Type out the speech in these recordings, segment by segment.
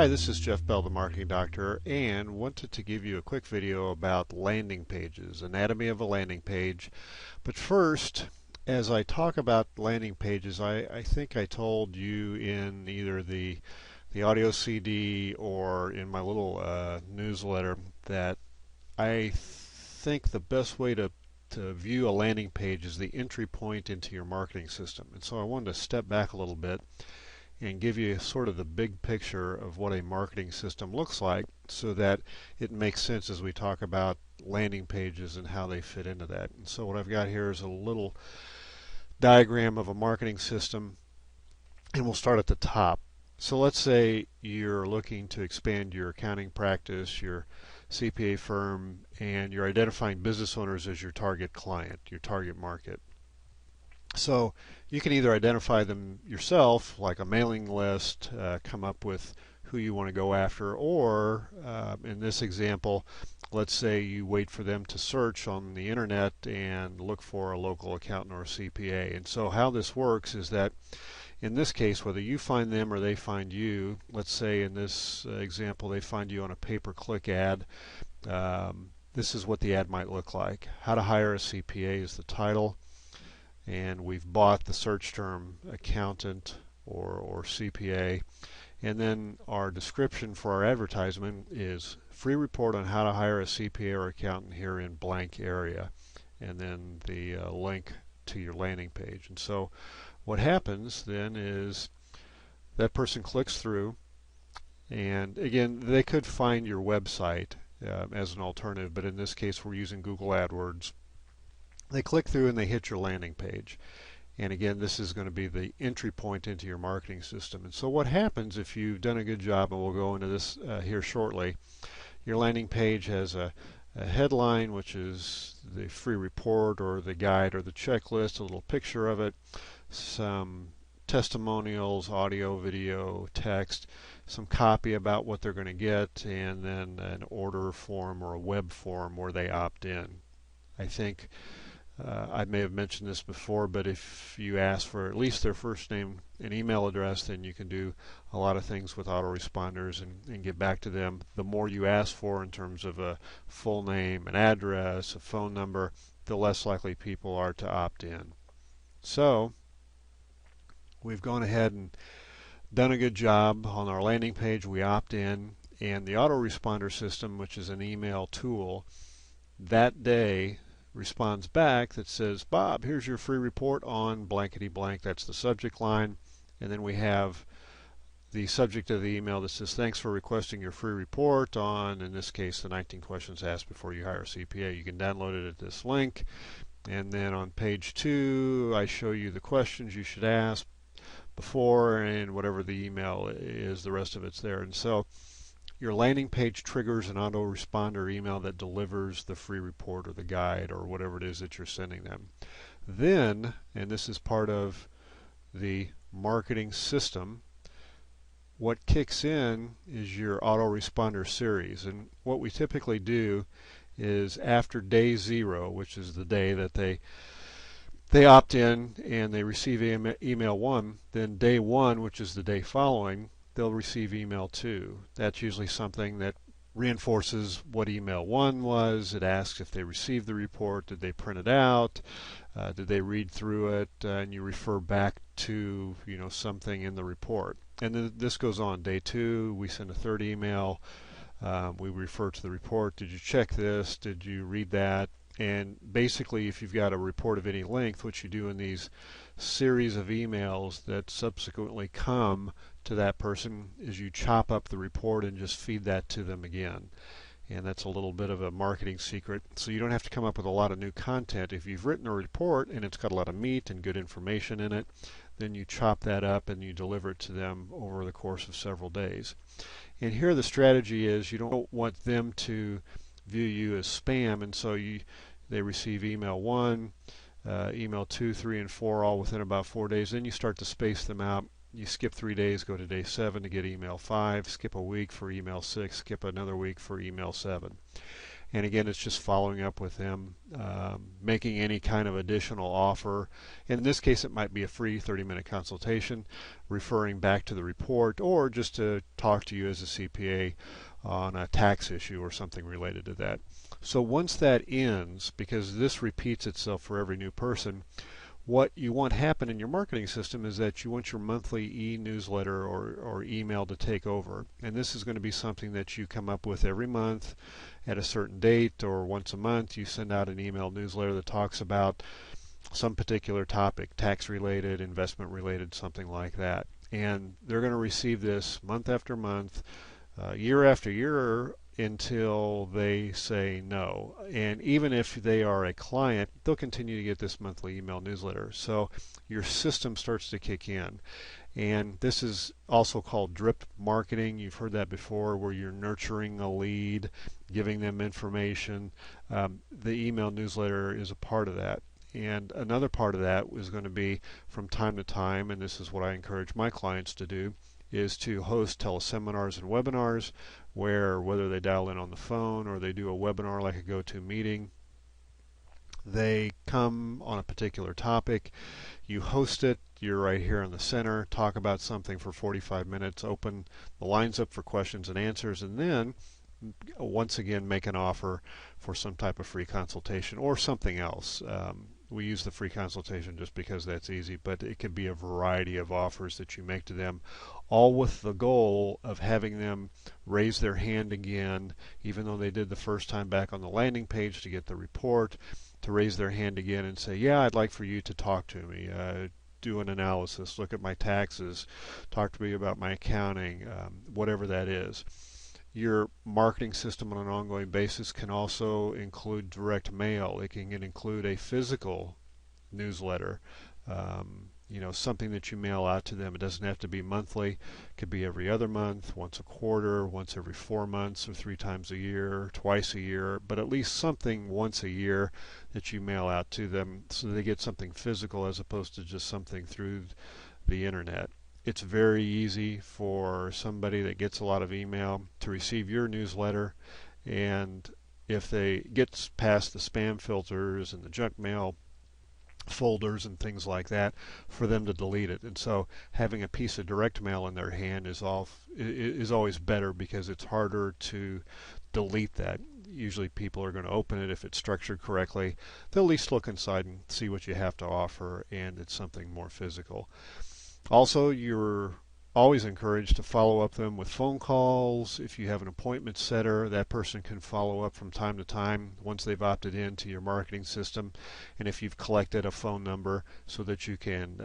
Hi, this is Jeff Bell, the Marketing Doctor, and wanted to give you a quick video about landing pages, anatomy of a landing page. But first, as I talk about landing pages, I think I told you in either the audio CD or in my little newsletter that I think the best way to view a landing page is the entry point into your marketing system. And so I wanted to step back a little bit and give you sort of the big picture of what a marketing system looks like so that it makes sense as we talk about landing pages and how they fit into that. And so what I've got here is a little diagram of a marketing system, and we'll start at the top. So let's say you're looking to expand your accounting practice, your CPA firm, and you're identifying business owners as your target client, your target market. So you can either identify them yourself, like a mailing list, come up with who you want to go after, or in this example, let's say you wait for them to search on the internet and look for a local accountant or a CPA. And so how this works is that in this case, whether you find them or they find you, let's say in this example they find you on a pay-per-click ad, this is what the ad might look like. How to hire a CPA is the title. And we've bought the search term accountant or CPA, and then our description for our advertisement is free report on how to hire a CPA or accountant here in blank area, and then the link to your landing page. And so what happens then is that person clicks through, and again they could find your website as an alternative, but in this case we're using Google Adwords. They click through and they hit your landing page. And again, this is going to be the entry point into your marketing system. And so what happens if you've done a good job, and we'll go into this here shortly, your landing page has a headline, which is the free report or the guide or the checklist, a little picture of it, some testimonials, audio, video, text, some copy about what they're going to get, and then an order form or a web form where they opt in. I think I may have mentioned this before, but if you ask for at least their first name and email address, then you can do a lot of things with autoresponders and get back to them. The more you ask for in terms of a full name, an address, a phone number, the less likely people are to opt in. So we've gone ahead and done a good job on our landing page. We opt in, and the autoresponder system, which is an email tool, that day responds back that says, Bob, here's your free report on blankety blank. That's the subject line. And then we have the subject of the email that says, thanks for requesting your free report on, in this case, the 19 questions asked before you hire a CPA. You can download it at this link. And then on page 2, I show you the questions you should ask before, and whatever the email is, the rest of it's there. And so your landing page triggers an autoresponder email that delivers the free report or the guide or whatever it is that you're sending them. Then, and this is part of the marketing system, what kicks in is your Autoresponder Series. And what we typically do is after day 0, which is the day that they opt in and they receive email 1, then day 1, which is the day following, they'll receive email 2. That's usually something that reinforces what email 1 was. It asks if they received the report, did they print it out, did they read through it, and you refer back to something in the report. And then this goes on. Day 2, we send a third email. We refer to the report. Did you check this? Did you read that? And basically, if you've got a report of any length, which you do in these series of emails that subsequently come to that person, is you chop up the report and just feed that to them again. And that's a little bit of a marketing secret. So you don't have to come up with a lot of new content. If you've written a report and it's got a lot of meat and good information in it, then you chop that up and you deliver it to them over the course of several days. And here the strategy is you don't want them to view you as spam, and so they receive email 1, email 2, 3, and 4 all within about 4 days. Then you start to space them out. You skip 3 days, go to day 7 to get email 5, skip a week for email 6, skip another week for email 7. And again, it's just following up with them, making any kind of additional offer. In this case, it might be a free 30-minute consultation, referring back to the report, or just to talk to you as a CPA on a tax issue or something related to that. So once that ends, because this repeats itself for every new person, what you want to happen in your marketing system is that you want your monthly e-newsletter or email to take over. And this is going to be something that you come up with every month at a certain date, or once a month you send out an email newsletter that talks about some particular topic, tax related, investment related, something like that. And they're going to receive this month after month, year after year, until they say no. And even if they are a client, they'll continue to get this monthly email newsletter. So your system starts to kick in. And this is also called drip marketing. You've heard that before, where you're nurturing a lead, giving them information. The email newsletter is a part of that. And another part of that is going to be from time to time, and this is what I encourage my clients to do, is to host teleseminars and webinars where, whether they dial in on the phone or they do a webinar like a GoToMeeting, they come on a particular topic, you host it, you're right here in the center, talk about something for 45 minutes, open the lines up for questions and answers, and then once again make an offer for some type of free consultation or something else. We use the free consultation just because that's easy, but it could be a variety of offers that you make to them, all with the goal of having them raise their hand again, even though they did the first time back on the landing page to get the report, to raise their hand again and say, yeah, I'd like for you to talk to me, do an analysis, look at my taxes, talk to me about my accounting, whatever that is. Your marketing system on an ongoing basis can also include direct mail. It can include a physical newsletter, something that you mail out to them. It doesn't have to be monthly. It could be every other month, once a quarter, once every 4 months, or 3 times a year, twice a year, but at least something once a year that you mail out to them so they get something physical as opposed to just something through the internet. It's very easy for somebody that gets a lot of email to receive your newsletter, and if they get past the spam filters and the junk mail folders and things like that, for them to delete it. And so having a piece of direct mail in their hand is always better, because it's harder to delete that. Usually people are going to open it if it's structured correctly. They'll at least look inside and see what you have to offer, and it's something more physical. Also, you're always encouraged to follow up them with phone calls. If you have an appointment setter, that person can follow up from time to time once they've opted into your marketing system. And if you've collected a phone number, so that you can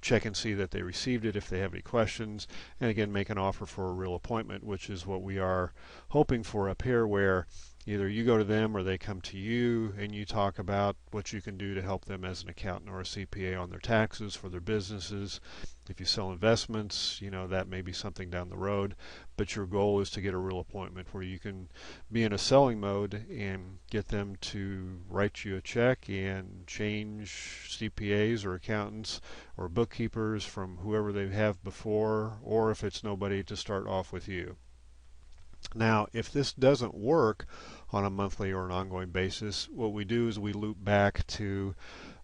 check and see that they received it if they have any questions, and again make an offer for a real appointment, which is what we are hoping for up here, where either you go to them or they come to you and you talk about what you can do to help them as an accountant or a CPA on their taxes for their businesses. If you sell investments, that may be something down the road, but your goal is to get a real appointment where you can be in a selling mode and get them to write you a check and change CPAs or accountants or bookkeepers from whoever they have before, or if it's nobody, to start off with you. Now, if this doesn't work on a monthly or an ongoing basis, what we do is we loop back to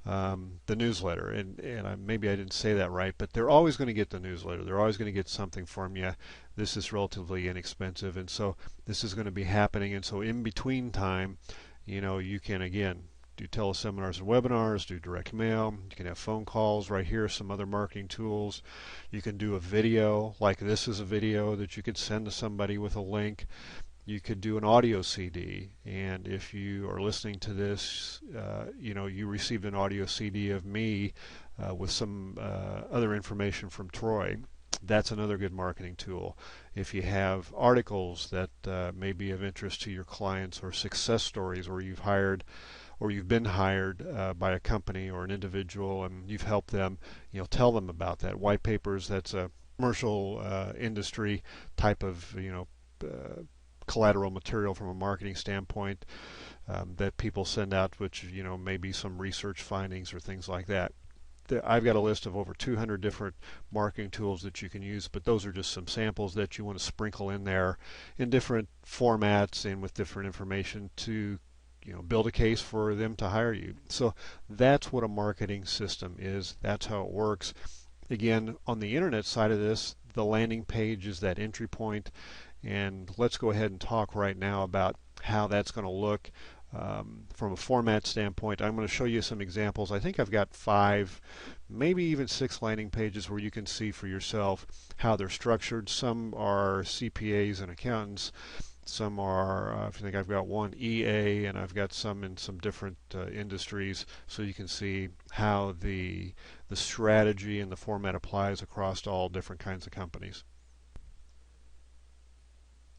the newsletter. And maybe I didn't say that right, but they're always going to get the newsletter. They're always going to get something from you. This is relatively inexpensive, and so this is going to be happening. And so in between time, you can, again, do teleseminars and webinars, do direct mail, you can have phone calls. Right here, some other marketing tools. You can do a video, like this is a video that you could send to somebody with a link. You could do an audio CD, and if you are listening to this, you received an audio CD of me with some other information from Troy. That's another good marketing tool. If you have articles that may be of interest to your clients, or success stories where you've hired or you've been hired by a company or an individual and you've helped them, tell them about that. White papers, that's a commercial industry type of collateral material from a marketing standpoint that people send out, which maybe some research findings or things like that. I've got a list of over 200 different marketing tools that you can use, but those are just some samples that you want to sprinkle in there in different formats and with different information to build a case for them to hire you. So that's what a marketing system is. That's how it works. Again, on the internet side of this, the landing page is that entry point, and let's go ahead and talk right now about how that's going to look from a format standpoint. I'm going to show you some examples. I think I've got 5, maybe even 6 landing pages where you can see for yourself how they're structured. Some are CPAs and accountants. Some are, I think I've got one EA, and I've got some in some different industries, so you can see how the strategy and the format applies across all different kinds of companies.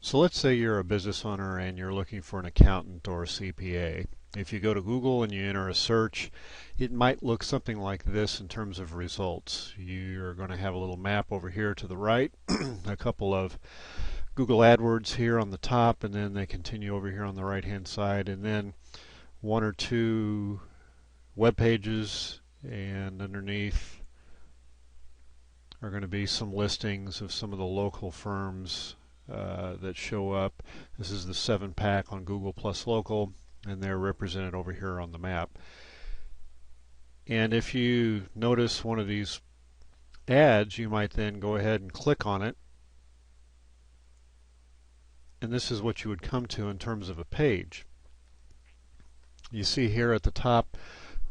So let's say you're a business owner and you're looking for an accountant or a CPA. If you go to Google and you enter a search, it might look something like this in terms of results. You're going to have a little map over here to the right, a couple of Google Adwords here on the top, and then they continue over here on the right hand side, and then 1 or 2 web pages, and underneath are going to be some listings of some of the local firms that show up. This is the 7-pack on Google Plus Local, and they're represented over here on the map. And if you notice one of these ads, you might then go ahead and click on it, and this is what you would come to in terms of a page. You see here at the top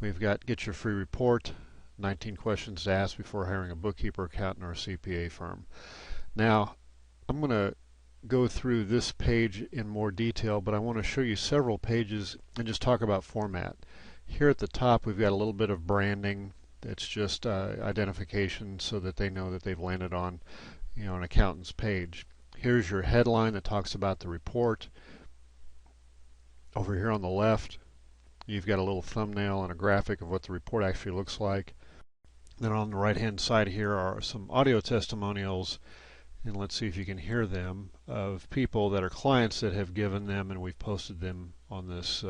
we've got Get Your Free Report, 19 questions to ask before hiring a bookkeeper, accountant, or a CPA firm. Now I'm going to go through this page in more detail, but I want to show you several pages and just talk about format. Here at the top we've got a little bit of branding. It's just identification so that they know that they've landed on an accountant's page. Here's your headline that talks about the report. Over here on the left you've got a little thumbnail and a graphic of what the report actually looks like. Then on the right hand side here are some audio testimonials, and let's see if you can hear them, of people that are clients that have given them, and we've posted them on this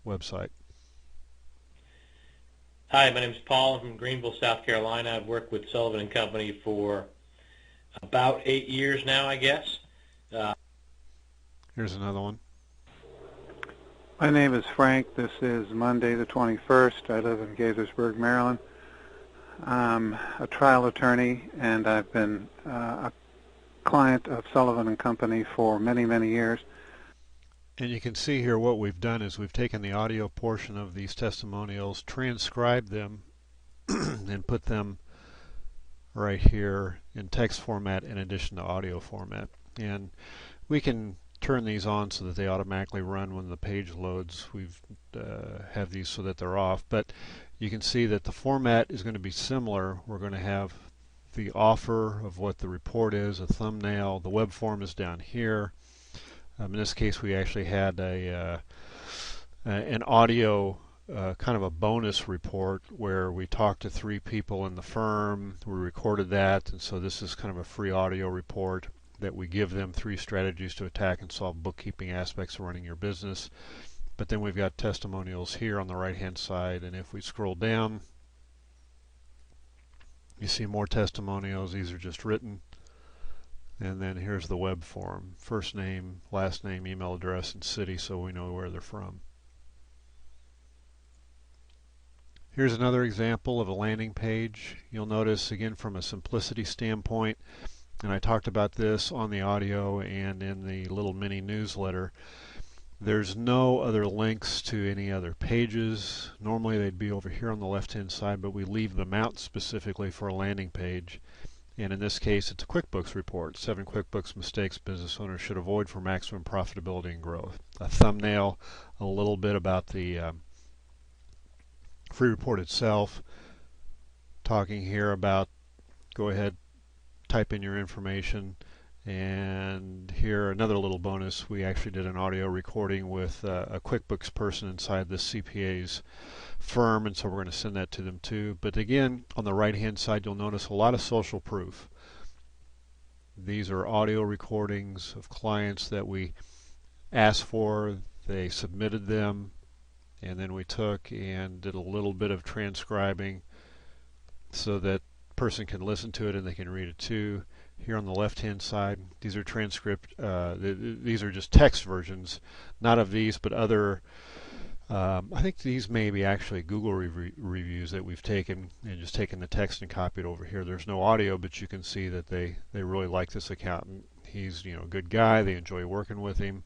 website. Hi, my name is Paul. I'm from Greenville, South Carolina. I've worked with Sullivan & Company for about 8 years now, I guess. Here's another one. My name is Frank. This is Monday the 21st. I live in Gaithersburg, Maryland. I'm a trial attorney, and I've been a client of Sullivan & Company for many, many years. And you can see here what we've done is we've taken the audio portion of these testimonials, transcribed them, and put them right here in text format in addition to audio format. And we can turn these on so that they automatically run when the page loads. We've have these so that they're off, but you can see that the format is going to be similar. We're going to have the offer of what the report is, a thumbnail. The web form is down here. In this case we actually had an audio kind of a bonus report where we talked to 3 people in the firm. We recorded that, and so this is kind of a free audio report that we give them 3 strategies to attack and solve bookkeeping aspects of running your business. But then we've got testimonials here on the right hand side, and if we scroll down you see more testimonials. These are just written, and then here's the web form, first name, last name, email address, and city, so we know where they're from. Here's another example of a landing page. You'll notice again from a simplicity standpoint, and I talked about this on the audio and in the little mini newsletter, there's no other links to any other pages. Normally they'd be over here on the left hand side, but we leave them out specifically for a landing page. And in this case it's a QuickBooks report, 7 QuickBooks mistakes business owners should avoid for maximum profitability and growth. A thumbnail, a little bit about the free report itself, talking here about, go ahead, type in your information, and here another little bonus, we actually did an audio recording with a QuickBooks person inside this CPA's firm, and so we're going to send that to them too. But again, on the right hand side you'll notice a lot of social proof. These are audio recordings of clients that we asked for, they submitted them, and then we took and did a little bit of transcribing, so that person can listen to it and they can read it too. Here on the left-hand side, these are transcript. These are just text versions, not of these, but other. I think these may be actually Google reviews that we've taken and just taken the text and copied over here. There's no audio, but you can see that they really like this accountant. He's a good guy. They enjoy working with him.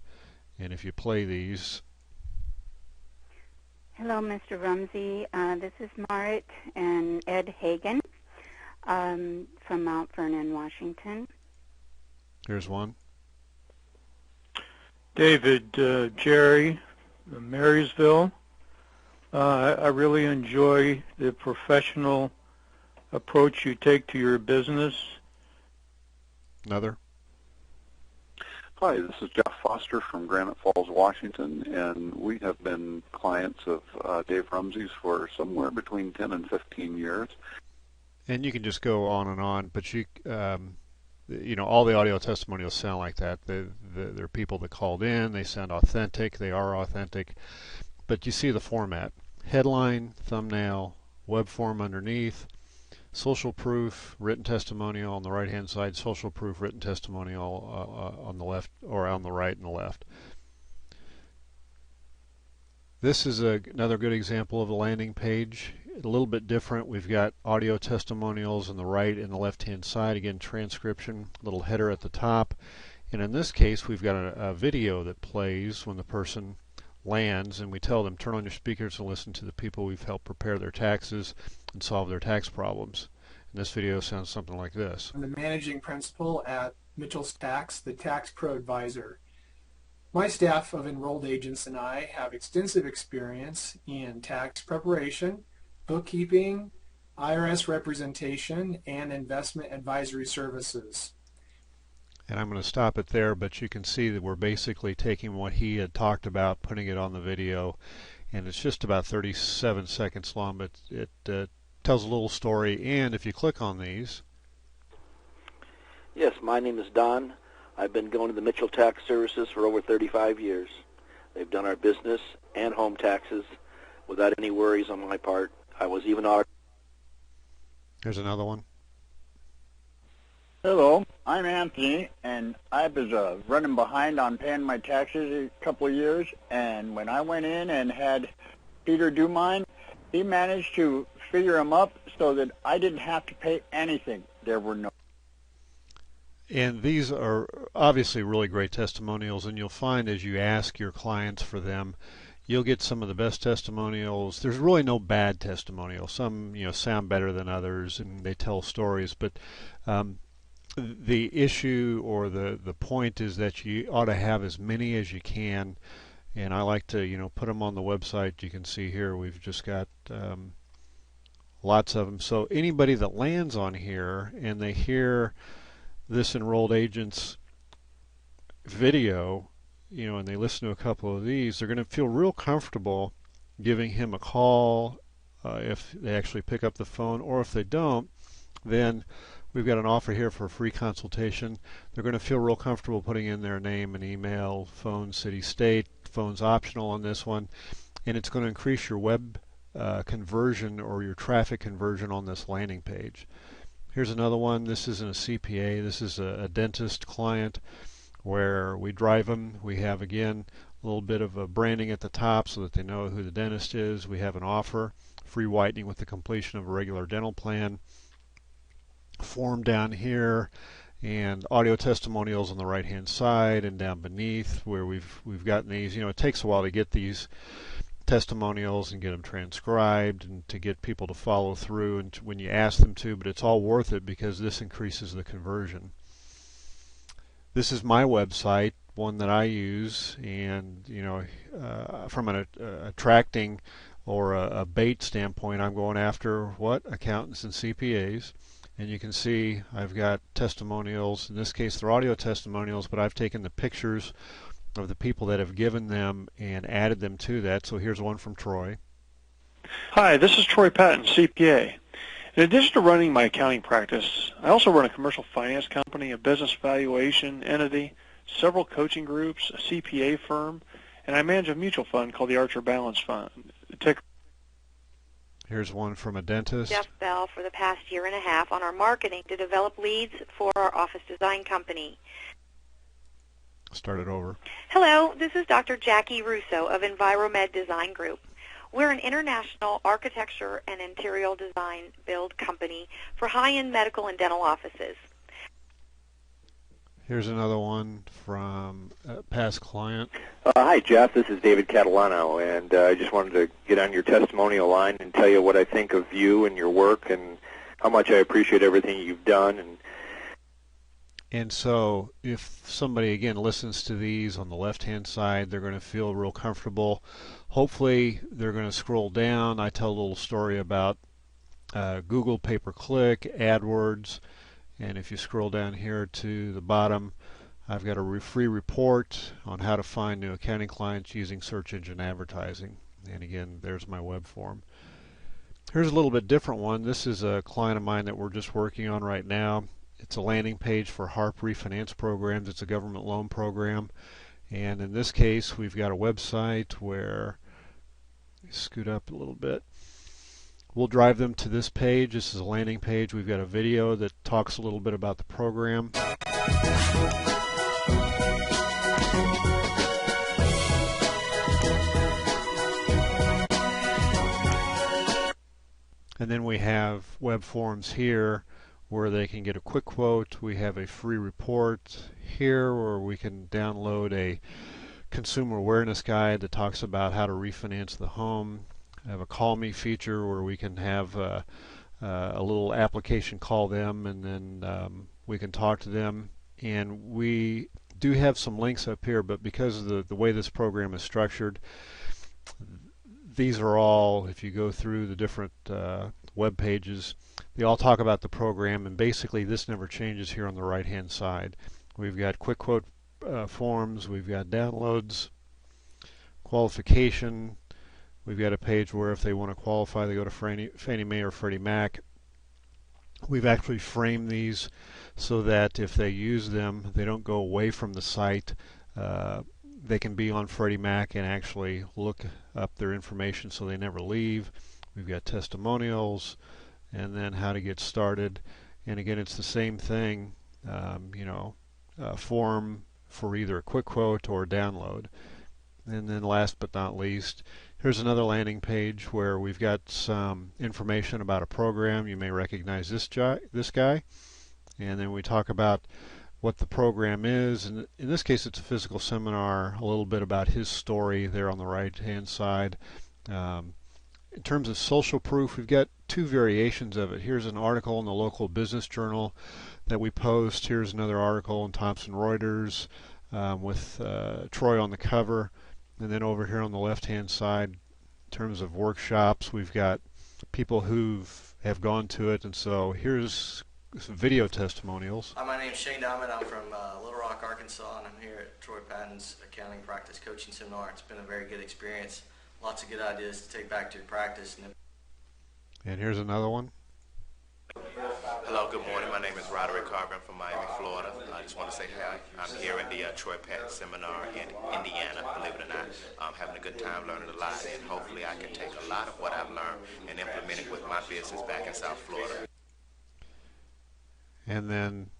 And if you play these. Hello, Mr. Rumsey. This is Marit and Ed Hagen from Mount Vernon, Washington. Here's one. David, Jerry, Marysville. I really enjoy the professional approach you take to your business. Another. Hi, this is Jeff Foster from Granite Falls, Washington, and we have been clients of Dave Rumsey's for somewhere between 10 and 15 years. And you can just go on, but all the audio testimonials sound like that. They're people that called in. They sound authentic. They are authentic. But you see the format: headline, thumbnail, web form underneath, social proof, written testimonial on the right-hand side, social proof, written testimonial on the left, or on the right and the left. This is another good example of a landing page. A little bit different. We've got audio testimonials on the right and the left-hand side. Again, transcription, little header at the top. And in this case, we've got a video that plays when the person lands, and we tell them, turn on your speakers to listen to the people we've helped prepare their taxes and solve their tax problems. And this video sounds something like this. I'm the managing principal at Mitchell's Tax, the tax pro advisor. My staff of enrolled agents and I have extensive experience in tax preparation, bookkeeping, IRS representation, and investment advisory services. And I'm going to stop it there, but you can see that we're basically taking what he had talked about, putting it on the video, and it's just about 37 seconds long, but it tells a little story. And if you click on these. Yes, my name is Don. I've been going to the Mitchell Tax Services for over 35 years. They've done our business and home taxes without any worries on my part. I was even Here's another one. Hello, I'm Anthony, and I was running behind on paying my taxes a couple of years, and when I went in and had Peter do mine, he managed to figure them up so that I didn't have to pay anything. There were no. And these are obviously really great testimonials, and you'll find as you ask your clients for them, you'll get some of the best testimonials. There's really no bad testimonials. Some sound better than others, and they tell stories, but the issue or the point is that you ought to have as many as you can, and I like to put them on the website. You can see here we've just got lots of them. So anybody that lands on here and they hear this enrolled agent's video, and they listen to a couple of these, they're going to feel real comfortable giving him a call if they actually pick up the phone, or if they don't, then we've got an offer here for a free consultation. They're going to feel real comfortable putting in their name and email, phone, city, state. Phone's optional on this one, and it's going to increase your web conversion or your traffic conversion on this landing page. Here's another one. This isn't a CPA. This is a dentist client where we drive them. We have, again, a little bit of a branding at the top so that they know who the dentist is. We have an offer, free whitening with the completion of a regular dental plan, form down here, and audio testimonials on the right hand side, and down beneath where we've gotten these. It takes a while to get these testimonials and get them transcribed and to get people to follow through and when you ask them to, but it's all worth it because this increases the conversion. This is my website, one that I use, and from an attracting or a bait standpoint, I'm going after what? Accountants and CPAs. And you can see I've got testimonials. In this case, they're audio testimonials, but I've taken the pictures of the people that have given them and added them to that. So here's one from Troy. Hi, this is Troy Patton, CPA. In addition to running my accounting practice, I also run a commercial finance company, a business valuation entity, several coaching groups, a CPA firm, and I manage a mutual fund called the Archer Balance Fund. Here's one from a dentist. Jeff Bell for the past year and a half on our marketing to develop leads for our office design company. Start it over. Hello, this is Dr. Jackie Russo of Enviromed Design Group. We're an international architecture and interior design build company for high-end medical and dental offices. Here's another one from a past client. Hi, Jeff. This is David Catalano, and I just wanted to get on your testimonial line and tell you what I think of you and your work and how much I appreciate everything you've done. And so if somebody, again, listens to these on the left-hand side, they're going to feel real comfortable. Hopefully, they're going to scroll down. I tell a little story about Google pay-per-click, AdWords, and if you scroll down here to the bottom, I've got a free report on how to find new accounting clients using search engine advertising. And again, there's my web form. Here's a little bit different one. This is a client of mine that we're just working on right now. It's a landing page for HARP refinance programs. It's a government loan program. And in this case, we've got a website where, scoot up a little bit. We'll drive them to this page. This is a landing page. We've got a video that talks a little bit about the program. And then we have web forms here where they can get a quick quote. We have a free report here where we can download a consumer awareness guide that talks about how to refinance the home. I have a call me feature where we can have a little application call them, and then we can talk to them. And we do have some links up here, but because of the way this program is structured, these are all, if you go through the different web pages, they all talk about the program, and basically this never changes here on the right hand side. We've got quick quote forms, we've got downloads, qualification. We've got a page where if they want to qualify, they go to Fannie Mae or Freddie Mac. We've actually framed these so that if they use them, they don't go away from the site. They can be on Freddie Mac and actually look up their information so they never leave. We've got testimonials, and then how to get started. And again, it's the same thing, form for either a quick quote or a download. And then last but not least, here's another landing page where we've got some information about a program. You may recognize this guy. And then we talk about what the program is. And in this case, it's a physical seminar, a little bit about his story there on the right-hand side. In terms of social proof, we've got two variations of it. Here's an article in the local business journal that we post. Here's another article in Thomson Reuters with Troy on the cover. And then over here on the left-hand side, in terms of workshops, we've got people who have gone to it. And so here's some video testimonials. Hi, my name is Shane Diamond. I'm from Little Rock, Arkansas, and I'm here at Troy Patton's Accounting Practice Coaching Seminar. It's been a very good experience. Lots of good ideas to take back to practice. And here's another one. Hello, good morning. My name is Roderick Carver. I'm from Miami, Florida. I just want to say hi. I'm here at the Troy Patton Seminar in Indiana, believe it or not. I'm having a good time learning a lot, and hopefully I can take a lot of what I've learned and implement it with my business back in South Florida. And then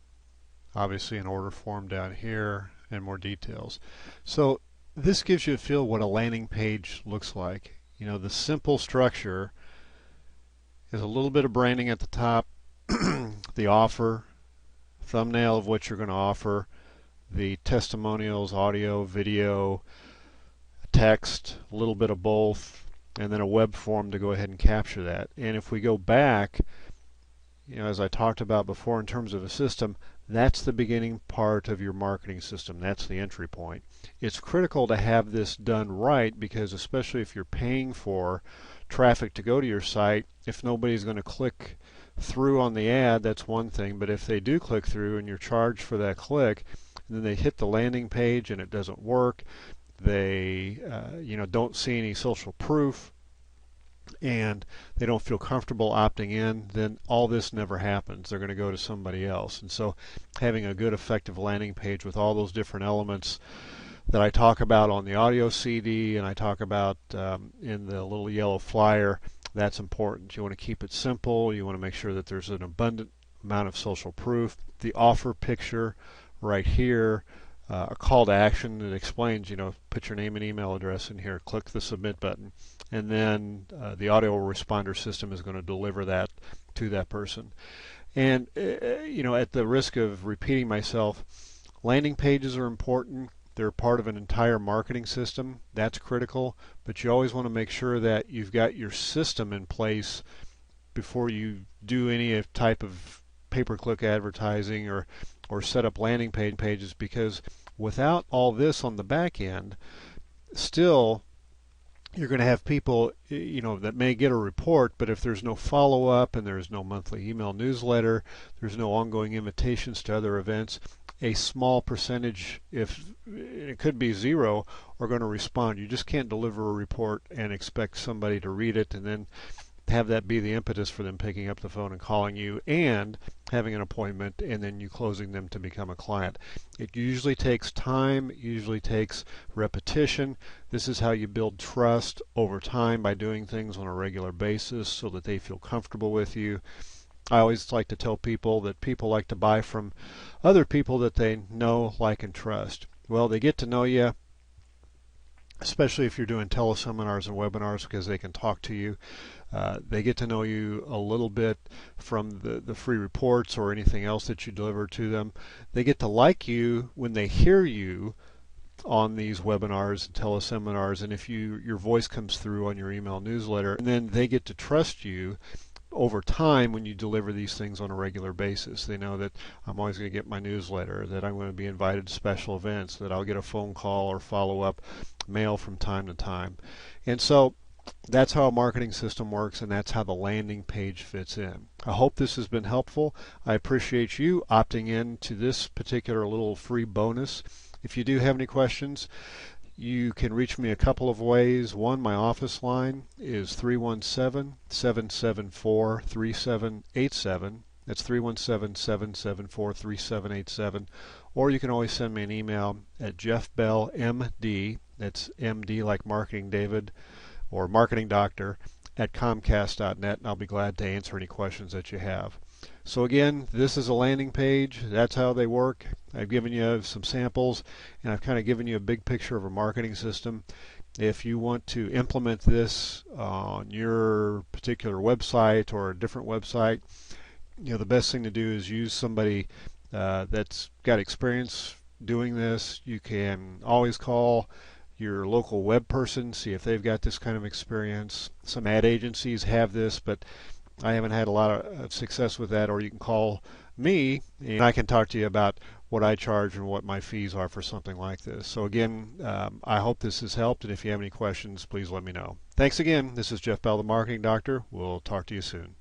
obviously an order form down here and more details. So this gives you a feel what a landing page looks like. You know, the simple structure is a little bit of branding at the top, the offer, thumbnail of what you're going to offer, the testimonials, audio, video, text, a little bit of both, and then a web form to go ahead and capture that. And if we go back, as I talked about before in terms of a system, that's the beginning part of your marketing system. That's the entry point. It's critical to have this done right because especially if you're paying for traffic to go to your site, if nobody's going to click through on the ad, that's one thing. But if they do click through and you're charged for that click, and then they hit the landing page and it doesn't work, they don't see any social proof, and they don't feel comfortable opting in, then all this never happens. They're going to go to somebody else. And so having a good effective landing page with all those different elements that I talk about on the audio CD and I talk about in the little yellow flyer, That's important. You want to keep it simple. You want to make sure that there's an abundant amount of social proof. The offer picture right here, a call to action that explains, put your name and email address in here, click the submit button, and then the autoresponder system is going to deliver that to that person. And, at the risk of repeating myself, landing pages are important. They're part of an entire marketing system. That's critical, but you always want to make sure that you've got your system in place before you do any type of pay-per-click advertising or set up landing pages, because without all this on the back end, still you're going to have people that may get a report, but if there's no follow-up and there's no monthly email newsletter, there's no ongoing invitations to other events, a small percentage, if it could be zero, are going to respond. You just can't deliver a report and expect somebody to read it and then have that be the impetus for them picking up the phone and calling you and having an appointment and then you closing them to become a client. It usually takes time, it usually takes repetition. This is how you build trust over time, by doing things on a regular basis so that they feel comfortable with you. I always like to tell people that people like to buy from other people that they know, like, and trust. Well, they get to know you, especially if you're doing teleseminars and webinars, because they can talk to you. They get to know you a little bit from the free reports or anything else that you deliver to them. They get to like you when they hear you on these webinars and teleseminars, and if your voice comes through on your email newsletter, and then they get to trust you over time when you deliver these things on a regular basis. They know that I'm always going to get my newsletter, that I'm going to be invited to special events, that I'll get a phone call or follow-up mail from time to time. And so that's how a marketing system works, and that's how the landing page fits in. I hope this has been helpful. I appreciate you opting in to this particular little free bonus. If you do have any questions, you can reach me a couple of ways. One, my office line is 317-774-3787. That's 317-774-3787. Or you can always send me an email at jeffbellmd, that's MD like Marketing David, or Marketing Doctor, at comcast.net, and I'll be glad to answer any questions that you have. So again, this is a landing page. That's how they work. I've given you some samples, and I've kind of given you a big picture of a marketing system. If you want to implement this on your particular website or a different website, the best thing to do is use somebody that's got experience doing this. You can always call your local web person, see if they've got this kind of experience. Some ad agencies have this, but I haven't had a lot of success with that. Or you can call me and I can talk to you about what I charge and what my fees are for something like this. So again, I hope this has helped, and if you have any questions, please let me know. Thanks again. This is Jeff Bell, the Marketing Doctor. We'll talk to you soon.